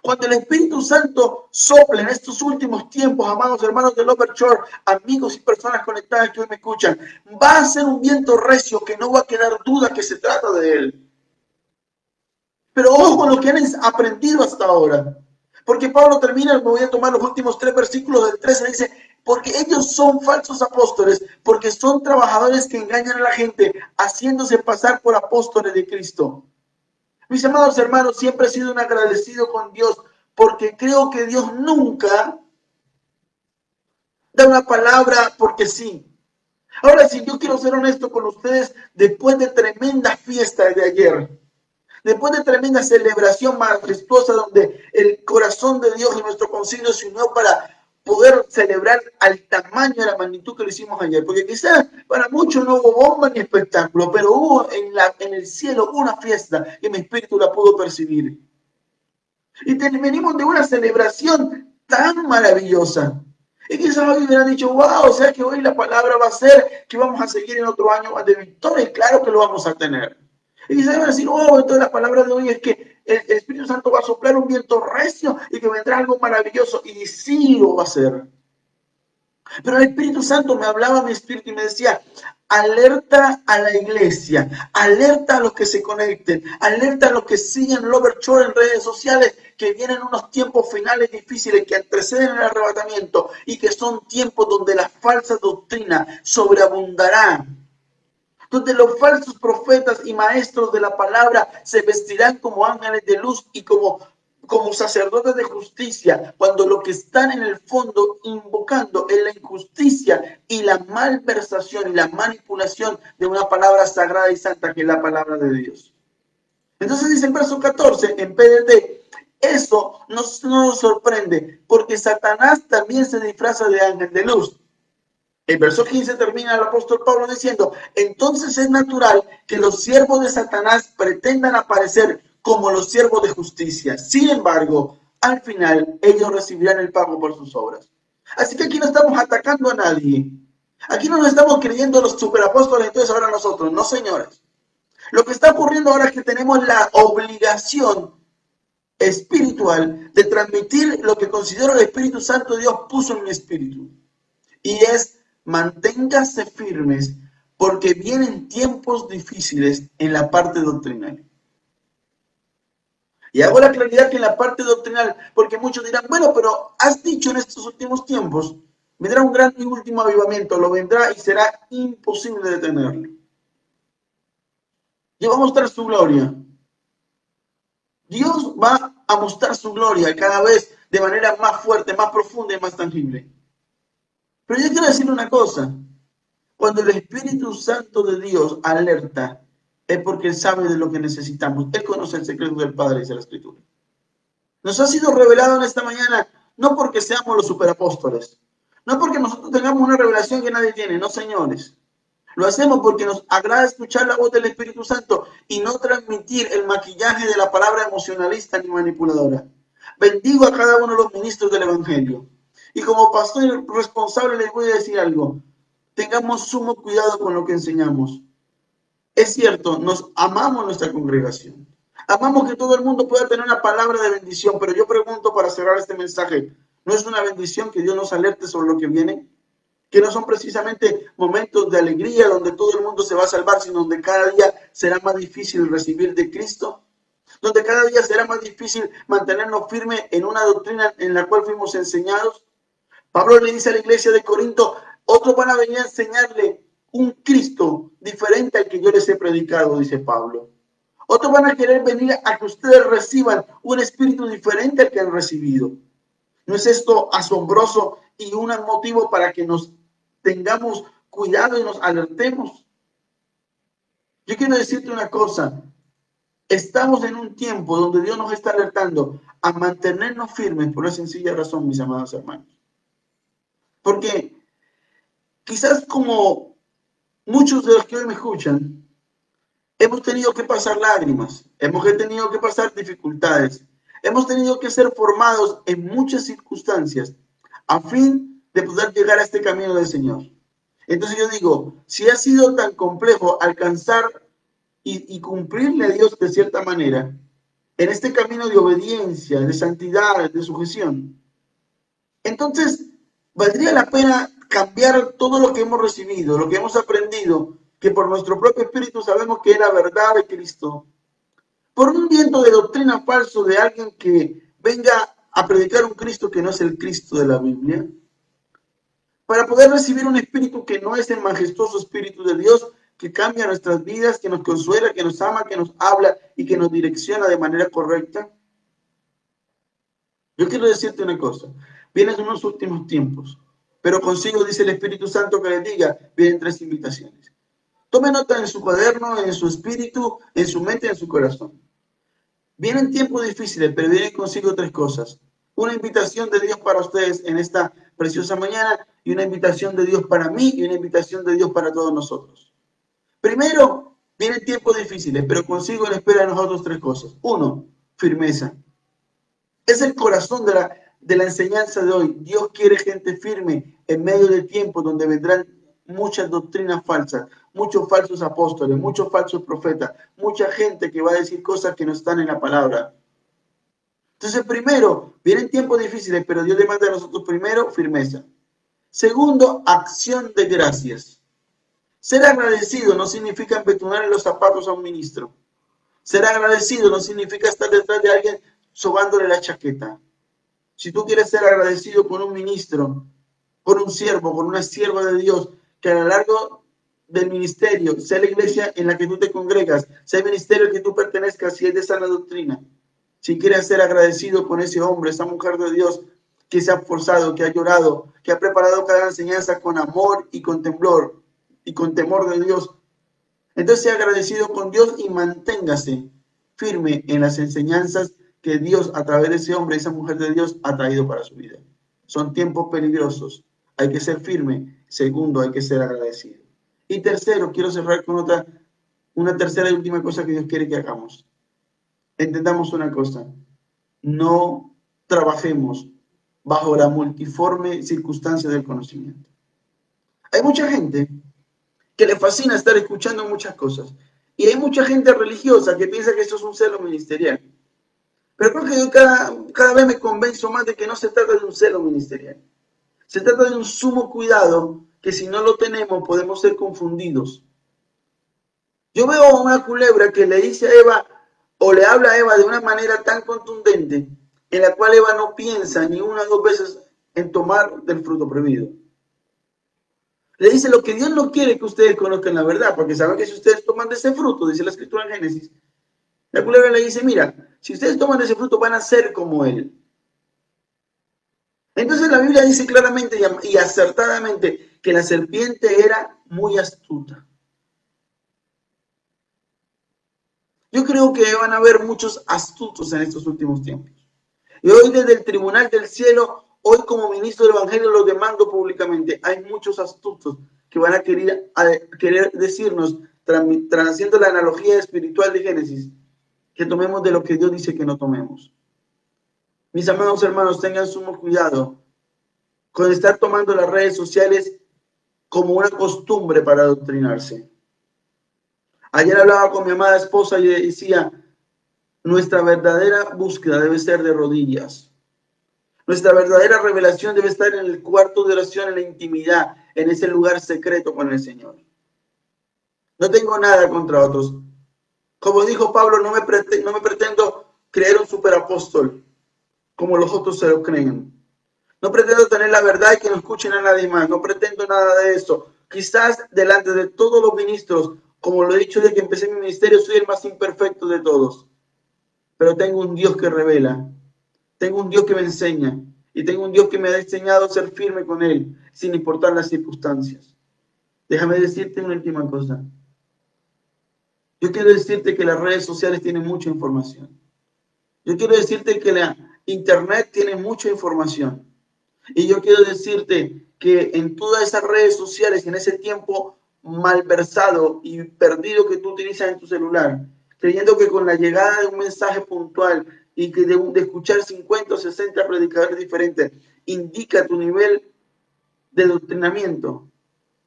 Cuando el Espíritu Santo sopla en estos últimos tiempos, amados hermanos del Overshore, amigos y personas conectadas que hoy me escuchan, va a ser un viento recio que no va a quedar duda que se trata de él. Pero ojo con lo que han aprendido hasta ahora. Porque Pablo termina, me voy a tomar los últimos 3 versículos del 13, dice, porque ellos son falsos apóstoles, porque son trabajadores que engañan a la gente, haciéndose pasar por apóstoles de Cristo. Mis amados hermanos, siempre he sido un agradecido con Dios, porque creo que Dios nunca da una palabra porque sí. Ahora, si yo quiero ser honesto con ustedes, después de tremenda fiesta de ayer, después de tremenda celebración majestuosa donde el corazón de Dios y nuestro concilio se unió para poder celebrar al tamaño de la magnitud que lo hicimos ayer, porque quizás para muchos no hubo bomba ni espectáculo, pero hubo en el cielo una fiesta y mi espíritu la pudo percibir. Y venimos de una celebración tan maravillosa. Y quizás hoy hubieran dicho, wow, o sea que hoy la palabra va a ser que vamos a seguir en otro año de victoria, y claro que lo vamos a tener. Y quizás van a decir, oh, entonces la palabra de hoy es que el Espíritu Santo va a soplar un viento recio y que vendrá algo maravilloso. Y sí lo va a hacer. Pero el Espíritu Santo me hablaba a mi espíritu y me decía, alerta a la iglesia, alerta a los que se conecten, alerta a los que siguen Overshore en redes sociales, que vienen unos tiempos finales difíciles que anteceden el arrebatamiento y que son tiempos donde la falsa doctrina sobreabundará, donde los falsos profetas y maestros de la palabra se vestirán como ángeles de luz y como sacerdotes de justicia, cuando lo que están en el fondo invocando es la injusticia y la malversación y la manipulación de una palabra sagrada y santa que es la palabra de Dios. Entonces dice el verso 14 en PDT, eso no nos sorprende porque Satanás también se disfraza de ángel de luz. El verso 15 termina el apóstol Pablo diciendo, entonces es natural que los siervos de Satanás pretendan aparecer como los siervos de justicia. Sin embargo, al final ellos recibirán el pago por sus obras. Así que aquí no estamos atacando a nadie. Aquí no nos estamos creyendo los superapóstoles, entonces ahora nosotros. No, señores. Lo que está ocurriendo ahora es que tenemos la obligación espiritual de transmitir lo que considero el Espíritu Santo de Dios puso en mi espíritu. Y es, manténgase firmes porque vienen tiempos difíciles en la parte doctrinal. Y hago la claridad que en la parte doctrinal, porque muchos dirán, bueno, pero has dicho en estos últimos tiempos, vendrá un gran y último avivamiento, lo vendrá y será imposible detenerlo. Dios va a mostrar su gloria. Dios va a mostrar su gloria cada vez de manera más fuerte, más profunda y más tangible. Pero yo quiero decirle una cosa, cuando el Espíritu Santo de Dios alerta, es porque Él sabe de lo que necesitamos. Él conoce el secreto del Padre, dice la Escritura. Nos ha sido revelado en esta mañana, no porque seamos los superapóstoles, no porque nosotros tengamos una revelación que nadie tiene, no, señores. Lo hacemos porque nos agrada escuchar la voz del Espíritu Santo y no transmitir el maquillaje de la palabra emocionalista ni manipuladora. Bendigo a cada uno de los ministros del Evangelio. Y como pastor responsable les voy a decir algo. Tengamos sumo cuidado con lo que enseñamos. Es cierto, nos amamos nuestra congregación. Amamos que todo el mundo pueda tener una palabra de bendición, pero yo pregunto para cerrar este mensaje, ¿no es una bendición que Dios nos alerte sobre lo que viene? Que no son precisamente momentos de alegría donde todo el mundo se va a salvar, sino donde cada día será más difícil recibir de Cristo, donde cada día será más difícil mantenernos firmes en una doctrina en la cual fuimos enseñados. Pablo le dice a la iglesia de Corinto, otros van a venir a enseñarle un Cristo diferente al que yo les he predicado, dice Pablo. Otros van a querer venir a que ustedes reciban un espíritu diferente al que han recibido. ¿No es esto asombroso y un motivo para que nos tengamos cuidado y nos alertemos? Yo quiero decirte una cosa. Estamos en un tiempo donde Dios nos está alertando a mantenernos firmes por una sencilla razón, mis amados hermanos. Porque quizás como muchos de los que hoy me escuchan, hemos tenido que pasar lágrimas, hemos tenido que pasar dificultades, hemos tenido que ser formados en muchas circunstancias a fin de poder llegar a este camino del Señor. Entonces yo digo, si ha sido tan complejo alcanzar y cumplirle a Dios de cierta manera, en este camino de obediencia, de santidad, de sujeción. Entonces, valdría la pena cambiar todo lo que hemos recibido, lo que hemos aprendido, que por nuestro propio espíritu sabemos que es la verdad de Cristo, por un viento de doctrina falso de alguien que venga a predicar un Cristo que no es el Cristo de la Biblia, para poder recibir un espíritu que no es el majestuoso espíritu de Dios, que cambia nuestras vidas, que nos consuela, que nos ama, que nos habla y que nos direcciona de manera correcta. Yo quiero decirte una cosa, vienen unos últimos tiempos, pero consigo, dice el Espíritu Santo, que les diga, vienen 3 invitaciones. Tome nota en su cuaderno, en su espíritu, en su mente y en su corazón. Vienen tiempos difíciles, pero vienen consigo 3 cosas. Una invitación de Dios para ustedes en esta preciosa mañana y una invitación de Dios para mí y una invitación de Dios para todos nosotros. Primero, vienen tiempos difíciles, pero consigo en espera de nosotros 3 cosas. 1, firmeza. Es el corazón de la enseñanza de hoy. Dios quiere gente firme en medio de tiempos donde vendrán muchas doctrinas falsas, muchos falsos apóstoles, muchos falsos profetas, mucha gente que va a decir cosas que no están en la palabra. Entonces, primero, vienen tiempos difíciles, pero Dios demanda a nosotros primero firmeza. Segundo, acción de gracias. Ser agradecido no significa empetunar en los zapatos a un ministro. Ser agradecido no significa estar detrás de alguien sobándole la chaqueta. Si tú quieres ser agradecido con un ministro, con un siervo, con una sierva de Dios, que a lo largo del ministerio, sea la iglesia en la que tú te congregas, sea el ministerio al que tú pertenezcas, si es de sana doctrina, si quieres ser agradecido con ese hombre, esa mujer de Dios, que se ha esforzado, que ha llorado, que ha preparado cada enseñanza con amor y con temblor y con temor de Dios, entonces sea agradecido con Dios y manténgase firme en las enseñanzas que Dios a través de ese hombre, esa mujer de Dios ha traído para su vida. Son tiempos peligrosos. Hay que ser firme. Segundo, hay que ser agradecido. Y tercero, quiero cerrar con una tercera y última cosa que Dios quiere que hagamos. Entendamos una cosa. No trabajemos bajo la multiforme circunstancia del conocimiento. Hay mucha gente que le fascina estar escuchando muchas cosas. Y hay mucha gente religiosa que piensa que esto es un celo ministerial. Pero creo que yo cada vez me convenzo más de que no se trata de un celo ministerial. Se trata de un sumo cuidado que si no lo tenemos podemos ser confundidos. Yo veo a una culebra que le dice a Eva o le habla a Eva de una manera tan contundente en la cual Eva no piensa ni una o 2 veces en tomar del fruto prohibido. Le dice lo que Dios no quiere que ustedes conozcan la verdad, porque saben que si ustedes toman de ese fruto, dice la escritura en Génesis, la culebra le dice, mira, si ustedes toman ese fruto van a ser como él. Entonces la Biblia dice claramente y acertadamente que la serpiente era muy astuta. Yo creo que van a haber muchos astutos en estos últimos tiempos. Y hoy desde el tribunal del cielo, hoy como ministro del Evangelio lo demando públicamente. Hay muchos astutos que van a querer decirnos, haciendo la analogía espiritual de Génesis, que tomemos de lo que Dios dice que no tomemos. Mis amados hermanos, tengan sumo cuidado con estar tomando las redes sociales como una costumbre para adoctrinarse. Ayer hablaba con mi amada esposa y decía, nuestra verdadera búsqueda debe ser de rodillas. Nuestra verdadera revelación debe estar en el cuarto de oración, en la intimidad, en ese lugar secreto con el Señor. No tengo nada contra otros. Como dijo Pablo, no me pretendo creer un superapóstol como los otros se lo creen. No pretendo tener la verdad y que no escuchen a nadie más. No pretendo nada de eso. Quizás delante de todos los ministros, como lo he dicho desde que empecé mi ministerio, soy el más imperfecto de todos. Pero tengo un Dios que revela. Tengo un Dios que me enseña. Y tengo un Dios que me ha enseñado a ser firme con Él, sin importar las circunstancias. Déjame decirte una última cosa. Yo quiero decirte que las redes sociales tienen mucha información. Yo quiero decirte que la Internet tiene mucha información. Y yo quiero decirte que en todas esas redes sociales, en ese tiempo malversado y perdido que tú utilizas en tu celular, creyendo que con la llegada de un mensaje puntual y que de escuchar 50 o 60 predicadores diferentes, indica tu nivel de adoctrinamiento.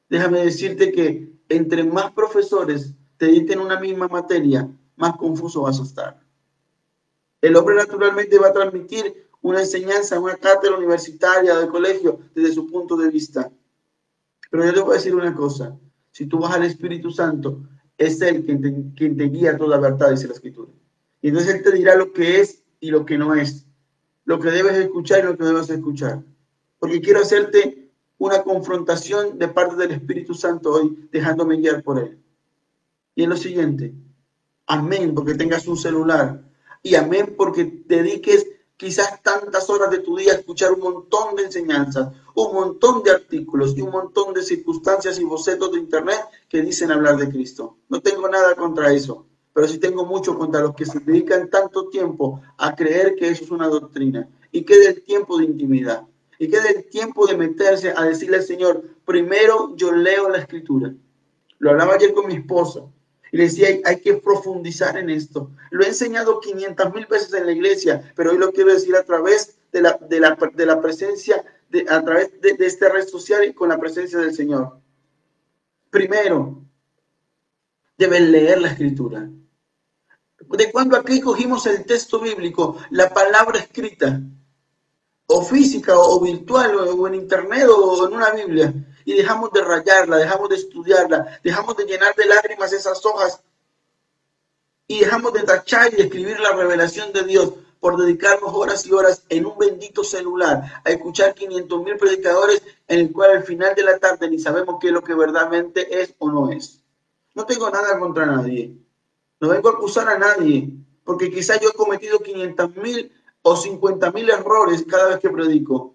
Déjame decirte que entre más profesores te dicten una misma materia, más confuso vas a estar. El hombre naturalmente va a transmitir una enseñanza, una cátedra universitaria de colegio desde su punto de vista. Pero yo te voy a decir una cosa. Si tú vas al Espíritu Santo, es Él quien te guía a toda verdad, dice la Escritura. Y entonces Él te dirá lo que es y lo que no es. Lo que debes escuchar y lo que debes escuchar. Porque quiero hacerte una confrontación de parte del Espíritu Santo hoy, dejándome guiar por Él. Y es lo siguiente. Amén, porque tengas un celular. Y amén, porque dediques quizás tantas horas de tu día a escuchar un montón de enseñanzas, un montón de artículos y un montón de circunstancias y bocetos de internet que dicen hablar de Cristo. No tengo nada contra eso, pero sí tengo mucho contra los que se dedican tanto tiempo a creer que eso es una doctrina. Y que del tiempo de intimidad. Y que del tiempo de meterse a decirle al Señor, primero yo leo la Escritura. Lo hablaba ayer con mi esposa. Y le decía, hay que profundizar en esto. Lo he enseñado 500,000 veces en la iglesia, pero hoy lo quiero decir a través de la presencia, a través de esta red social y con la presencia del Señor. Primero, deben leer la Escritura. ¿De cuándo aquí cogimos el texto bíblico, la palabra escrita, o física, o virtual, o en internet, o en una Biblia? Y dejamos de rayarla, dejamos de estudiarla, dejamos de llenar de lágrimas esas hojas y dejamos de tachar y de escribir la revelación de Dios por dedicarnos horas y horas en un bendito celular a escuchar 500,000 predicadores en el cual al final de la tarde ni sabemos qué es lo que verdaderamente es o no es. No tengo nada contra nadie. No vengo a acusar a nadie, porque quizás yo he cometido 500,000 o 50,000 errores cada vez que predico.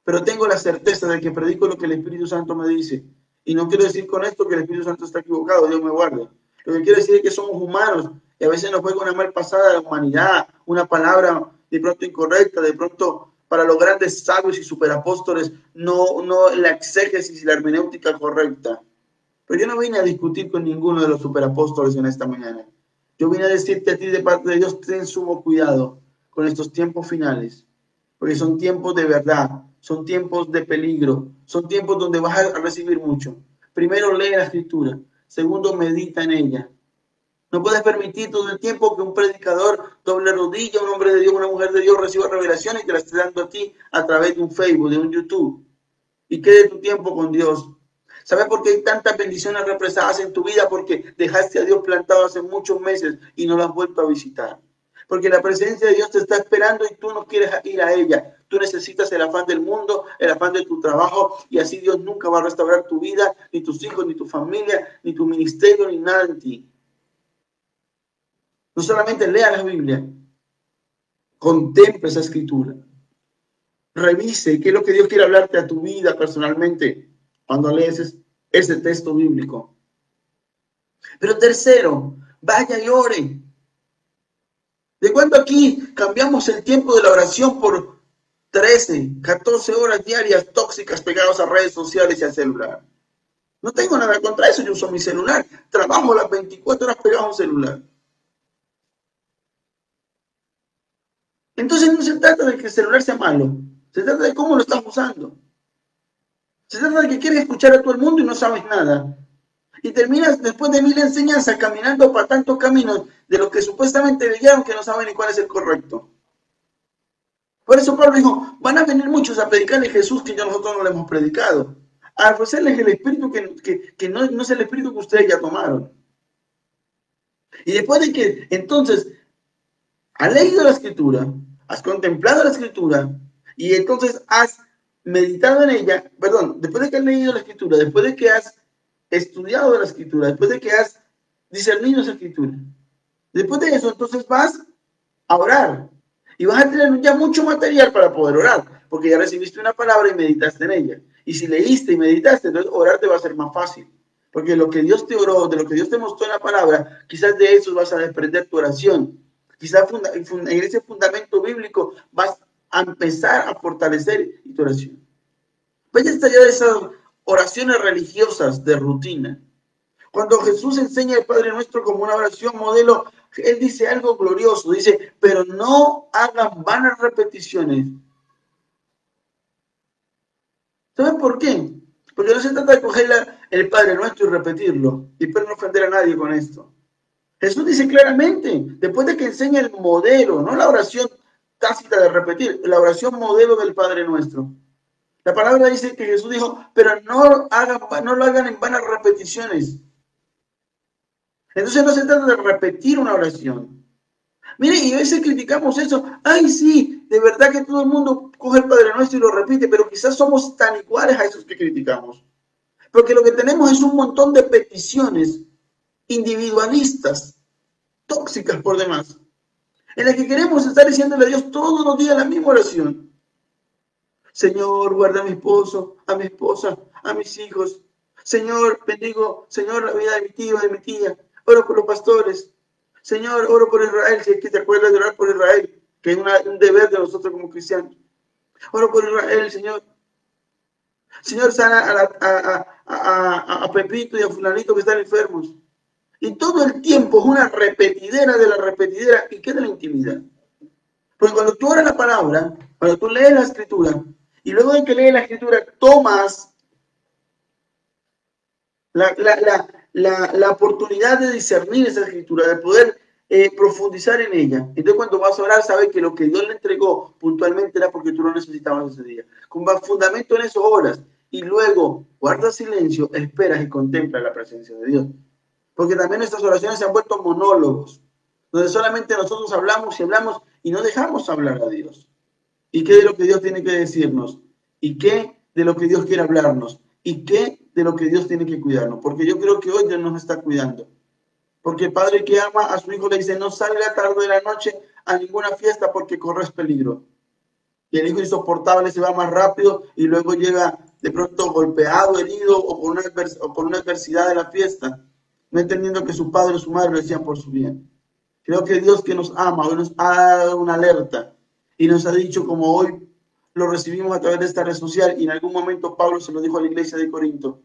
Pero tengo la certeza de que predico lo que el Espíritu Santo me dice. Y no quiero decir con esto que el Espíritu Santo está equivocado, Dios me guarde. Lo que quiero decir es que somos humanos y a veces nos juega una mal pasada de la humanidad, una palabra de pronto incorrecta, de pronto para los grandes sabios y superapóstoles, no la exégesis y la hermenéutica correcta. Pero yo no vine a discutir con ninguno de los superapóstoles en esta mañana. Yo vine a decirte a ti de parte de Dios, ten sumo cuidado con estos tiempos finales, porque son tiempos de verdad, son tiempos de peligro, son tiempos donde vas a recibir mucho. Primero, lee la Escritura. Segundo, medita en ella. No puedes permitir todo el tiempo que un predicador doble rodilla, un hombre de Dios, una mujer de Dios reciba revelación y te la esté dando a ti a través de un Facebook, de un YouTube. Y quede tu tiempo con Dios. ¿Sabes por qué hay tantas bendiciones represadas en tu vida? Porque dejaste a Dios plantado hace muchos meses y no lo has vuelto a visitar. Porque la presencia de Dios te está esperando y tú no quieres ir a ella. Tú necesitas el afán del mundo, el afán de tu trabajo, y así Dios nunca va a restaurar tu vida, ni tus hijos, ni tu familia, ni tu ministerio, ni nada en ti. No solamente lea la Biblia, contemple esa escritura. Revise qué es lo que Dios quiere hablarte a tu vida personalmente cuando lees ese texto bíblico. Pero tercero, vaya y ore. ¿De cuándo aquí cambiamos el tiempo de la oración por 13, 14 horas diarias tóxicas pegados a redes sociales y al celular? No tengo nada contra eso, yo uso mi celular. Trabajo las 24 horas pegado a un celular. Entonces no se trata de que el celular sea malo, se trata de cómo lo estás usando. Se trata de que quieres escuchar a todo el mundo y no sabes nada. Y terminas después de 1000 enseñanzas caminando para tantos caminos de los que supuestamente leyeron que no saben ni cuál es el correcto. Por eso Pablo dijo, van a venir muchos a predicarle Jesús que nosotros no le hemos predicado. A ofrecerles el espíritu que no es el espíritu que ustedes ya tomaron. Y después de que entonces has leído la escritura, has contemplado la escritura y entonces has meditado en ella, perdón, después de que has leído la escritura, después de que has estudiado la escritura, después de que has discernido esa escritura, después de eso entonces vas a orar y vas a tener ya mucho material para poder orar, porque ya recibiste una palabra y meditaste en ella. Y si leíste y meditaste, entonces orar te va a ser más fácil. Porque lo que Dios te oró, de lo que Dios te mostró en la palabra, quizás de eso vas a desprender tu oración. Quizás en ese fundamento bíblico vas a empezar a fortalecer tu oración. Vaya hasta allá de esas oraciones religiosas de rutina. Cuando Jesús enseña al Padre Nuestro como una oración modelo, Él dice algo glorioso. Dice, pero no hagan vanas repeticiones. ¿Saben por qué? Porque no se trata de coger el Padre Nuestro y repetirlo. Y espero no ofender a nadie con esto. Jesús dice claramente, después de que enseña el modelo, no la oración tácita de repetir, la oración modelo del Padre Nuestro. La palabra dice que Jesús dijo, pero no lo hagan en vanas repeticiones. Entonces no se trata de repetir una oración. Mire, y a veces criticamos eso. Ay, sí, de verdad que todo el mundo coge el Padre Nuestro y lo repite, pero quizás somos tan iguales a esos que criticamos. Porque lo que tenemos es un montón de peticiones individualistas, tóxicas por demás, en las que queremos estar diciéndole a Dios todos los días la misma oración. Señor, guarda a mi esposo, a mi esposa, a mis hijos. Señor, bendigo, Señor, la vida de mi tío, de mi tía. Oro por los pastores. Señor, oro por Israel, si es que te acuerdas de orar por Israel, que es un deber de nosotros como cristianos. Oro por Israel, Señor. Señor, sana a Pepito y a Fulanito que están enfermos. Y todo el tiempo es una repetidera de la repetidera y queda la intimidad. Porque cuando tú oras la palabra, cuando tú lees la escritura, y luego de que lees la escritura, tomas la oportunidad de discernir esa escritura, de poder profundizar en ella. Entonces cuando vas a orar, sabes que lo que Dios le entregó puntualmente era porque tú lo necesitabas ese día. Con fundamento en eso oras, y luego guardas silencio, esperas y contemplas la presencia de Dios. Porque también nuestras oraciones se han vuelto monólogos, donde solamente nosotros hablamos y hablamos y no dejamos hablar a Dios. ¿Y qué de lo que Dios tiene que decirnos? ¿Y qué de lo que Dios quiere hablarnos? ¿Y qué de lo que Dios tiene que cuidarnos? Porque yo creo que hoy Dios nos está cuidando. Porque el padre que ama a su hijo le dice, no salga tarde de la noche a ninguna fiesta porque corres peligro. Y el hijo insoportable se va más rápido y luego llega de pronto golpeado, herido o por una adversidad de la fiesta, no entendiendo que su padre o su madre lo decían por su bien. Creo que Dios, que nos ama, hoy nos ha dado una alerta y nos ha dicho, como hoy lo recibimos a través de esta red social, y en algún momento Pablo se lo dijo a la iglesia de Corinto: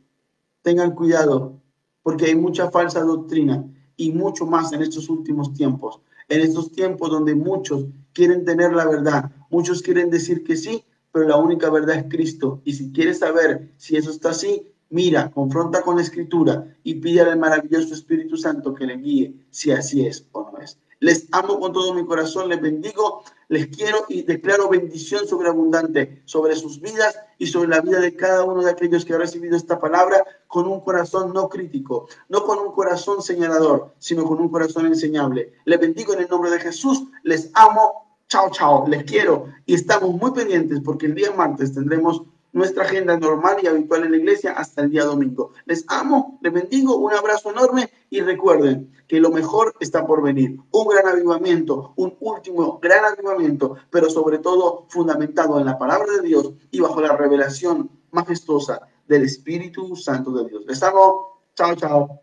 tengan cuidado, porque hay mucha falsa doctrina y mucho más en estos últimos tiempos. En estos tiempos donde muchos quieren tener la verdad, muchos quieren decir que sí, pero la única verdad es Cristo. Y si quieres saber si eso está así, mira, confronta con la Escritura y pide al maravilloso Espíritu Santo que le guíe si así es o no es. Les amo con todo mi corazón, les bendigo, les quiero y declaro bendición sobreabundante sobre sus vidas y sobre la vida de cada uno de aquellos que ha recibido esta palabra con un corazón no crítico, no con un corazón señalador, sino con un corazón enseñable. Les bendigo en el nombre de Jesús, les amo, chao, chao, les quiero y estamos muy pendientes porque el día martes tendremos nuestra agenda normal y habitual en la iglesia hasta el día domingo. Les amo, les bendigo, un abrazo enorme y recuerden que lo mejor está por venir. Un gran avivamiento, un último gran avivamiento, pero sobre todo fundamentado en la palabra de Dios y bajo la revelación majestuosa del Espíritu Santo de Dios. Les amo, chao, chao.